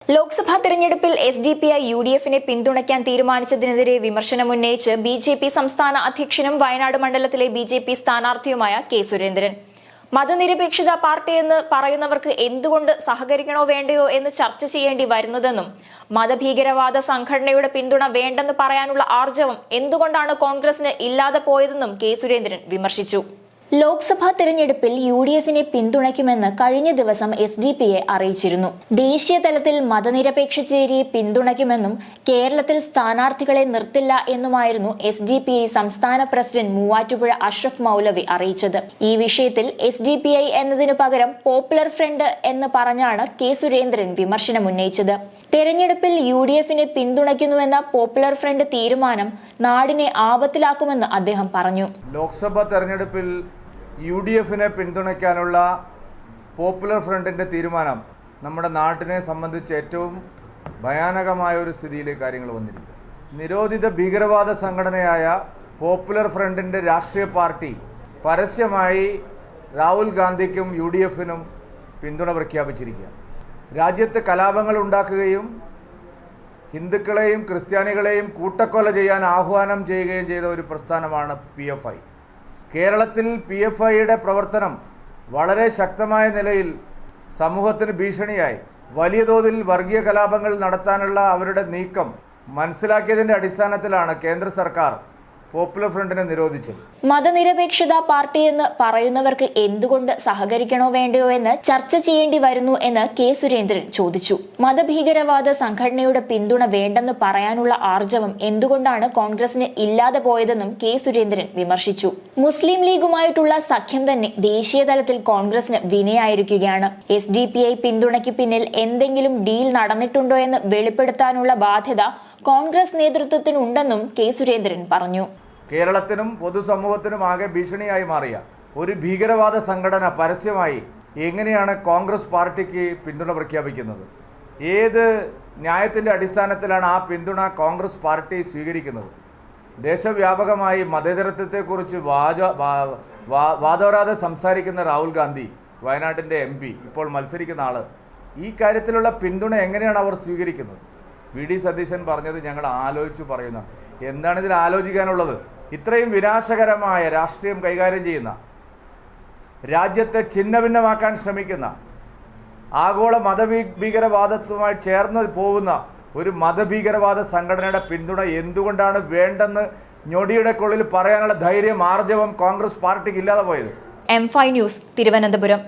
ലോക്സഭാ തെരഞ്ഞെടുപ്പിൽ SDPI UDFനെ പിന്തുണയ്ക്കാൻ തീരുമാനിച്ചതിനെതിരെ വിമർശനമുന്നയിച്ച് BJP സംസ്ഥാന അധ്യക്ഷനും വയനാട് മണ്ഡലത്തിലെ BJP സ്ഥാനാർത്ഥിയുമായ കെ സുരേന്ദ്രൻ. മതനിരപേക്ഷത പാർട്ടിയെന്ന് പറയുന്നവർക്ക് എന്തുകൊണ്ട് സഹകരിക്കണോ വേണ്ടയോ എന്ന് ചർച്ച ചെയ്യേണ്ടി വരുന്നതെന്നും മതഭീകരവാദ സംഘടനയുടെ പിന്തുണ വേണ്ടെന്ന് പറയാനുള്ള ആർജവം എന്തുകൊണ്ടാണ് കോൺഗ്രസിന് ഇല്ലാതെ പോയതെന്നും കെ സുരേന്ദ്രൻ വിമർശിച്ചു. ലോക്സഭാ തെരഞ്ഞെടുപ്പിൽ UDFനെ പിന്തുണയ്ക്കുമെന്ന് കഴിഞ്ഞ ദിവസം SDPI അറിയിച്ചിരുന്നു. ദേശീയ തലത്തിൽ മതനിരപേക്ഷ ചേരിയെ പിന്തുണയ്ക്കുമെന്നും കേരളത്തിൽ സ്ഥാനാർത്ഥികളെ നിർത്തില്ല എന്നുമായിരുന്നു SDPI സംസ്ഥാന പ്രസിഡന്റ് മൂവാറ്റുപുഴ അഷ്റഫ് മൗലവി അറിയിച്ചത്. ഈ വിഷയത്തിൽ SDPI എന്നതിനു പകരം പോപ്പുലർ ഫ്രണ്ട് എന്ന് പറഞ്ഞാണ് കെ സുരേന്ദ്രൻ വിമർശനമുന്നയിച്ചത്. തെരഞ്ഞെടുപ്പിൽ UDFനെ പിന്തുണയ്ക്കുന്നുവെന്ന പോപ്പുലർ ഫ്രണ്ട് തീരുമാനം നാടിനെ ആപത്തിലാക്കുമെന്ന് അദ്ദേഹം പറഞ്ഞു. ലോക്സഭാ തെരഞ്ഞെടുപ്പിൽ UDFനെ പിന്തുണയ്ക്കാനുള്ള പോപ്പുലർ ഫ്രണ്ടിൻ്റെ തീരുമാനം നമ്മുടെ നാട്ടിനെ സംബന്ധിച്ച് ഏറ്റവും ഭയാനകമായ ഒരു സ്ഥിതിയിലേക്ക് കാര്യങ്ങൾ വന്നിരിക്കും. നിരോധിത ഭീകരവാദ സംഘടനയായ പോപ്പുലർ ഫ്രണ്ടിൻ്റെ രാഷ്ട്രീയ പാർട്ടി പരസ്യമായി രാഹുൽ ഗാന്ധിക്കും UDFനും പിന്തുണ പ്രഖ്യാപിച്ചിരിക്കുക. രാജ്യത്ത് കലാപങ്ങൾ ഉണ്ടാക്കുകയും ഹിന്ദുക്കളെയും ക്രിസ്ത്യാനികളെയും കൂട്ടക്കൊല ചെയ്യാൻ ആഹ്വാനം ചെയ്യുകയും ചെയ്ത ഒരു പ്രസ്ഥാനമാണ് PFI. കേരളത്തിൽ PFIയുടെ പ്രവർത്തനം വളരെ ശക്തമായ നിലയിൽ സമൂഹത്തിന് ഭീഷണിയായി. വലിയ തോതിൽ വർഗീയ കലാപങ്ങൾ നടത്താനുള്ള അവരുടെ നീക്കം മനസ്സിലാക്കിയതിൻ്റെ അടിസ്ഥാനത്തിലാണ് കേന്ദ്ര സർക്കാർ പോപ്പുലർ ഫ്രണ്ടിനെ നിരോധിച്ചത്. മതനിരപേക്ഷത പാർട്ടിയെന്ന് പറയുന്നവർക്ക് എന്തുകൊണ്ട് സഹകരിക്കണോ വേണ്ടയോ എന്ന് ചർച്ച ചെയ്യേണ്ടി വരുന്നു എന്ന് കെ സുരേന്ദ്രൻ ചോദിച്ചു. മതഭീകരവാദ സംഘടനയുടെ പിന്തുണ വേണ്ടെന്ന് പറയാനുള്ള ആർജവം എന്തുകൊണ്ടാണ് കോൺഗ്രസിന് ഇല്ലാതെ പോയതെന്നും കെ സുരേന്ദ്രൻ വിമർശിച്ചു. മുസ്ലിം ലീഗുമായിട്ടുള്ള സഖ്യം തന്നെ ദേശീയ തലത്തിൽ കോൺഗ്രസിന് വിനയായിരിക്കുകയാണ്. SDPI പിന്തുണയ്ക്ക് പിന്നിൽ എന്തെങ്കിലും ഡീൽ നടന്നിട്ടുണ്ടോ എന്ന് വെളിപ്പെടുത്താനുള്ള ബാധ്യത കോൺഗ്രസ് നേതൃത്വത്തിനുണ്ടെന്നും കെ സുരേന്ദ്രൻ പറഞ്ഞു. കേരളത്തിനും പൊതുസമൂഹത്തിനും ആകെ ഭീഷണിയായി മാറിയ ഒരു ഭീകരവാദ സംഘടന പരസ്യമായി എങ്ങനെയാണ് കോൺഗ്രസ് പാർട്ടിക്ക് പിന്തുണ പ്രഖ്യാപിക്കുന്നത്? ഏത് ന്യായത്തിൻ്റെ അടിസ്ഥാനത്തിലാണ് ആ പിന്തുണ കോൺഗ്രസ് പാർട്ടി സ്വീകരിക്കുന്നത്? ദേശവ്യാപകമായി മതേതരത്വത്തെക്കുറിച്ച് വാദോരാതെ സംസാരിക്കുന്ന രാഹുൽ ഗാന്ധി, വയനാട്ടിൻ്റെ MP, ഇപ്പോൾ മത്സരിക്കുന്ന ആൾ, ഈ കാര്യത്തിലുള്ള പിന്തുണ എങ്ങനെയാണ് അവർ സ്വീകരിക്കുന്നത്? VD സതീശൻ പറഞ്ഞത് ഞങ്ങൾ ആലോചിച്ചു പറയുന്ന. എന്താണ് ഇതിൽ ആലോചിക്കാനുള്ളത്? ഇത്രയും വിനാശകരമായ രാഷ്ട്രീയം കൈകാര്യം ചെയ്യുന്ന, രാജ്യത്തെ ഛിന്നഭിന്നമാക്കാൻ ശ്രമിക്കുന്ന, ആഗോള മതഭീകരവാദത്തുമായി ചേർന്ന് പോകുന്ന ഒരു മതഭീകരവാദ സംഘടനയുടെ പിന്തുണ എന്തുകൊണ്ടാണ് വേണ്ടെന്ന് ഞൊടിയുടെ കൊള്ളിൽ പറയാനുള്ള ധൈര്യം, ആർജവം കോൺഗ്രസ് പാർട്ടിക്ക് ഇല്ലാതെ പോയത്? M5 news, Thiruvananthapuram.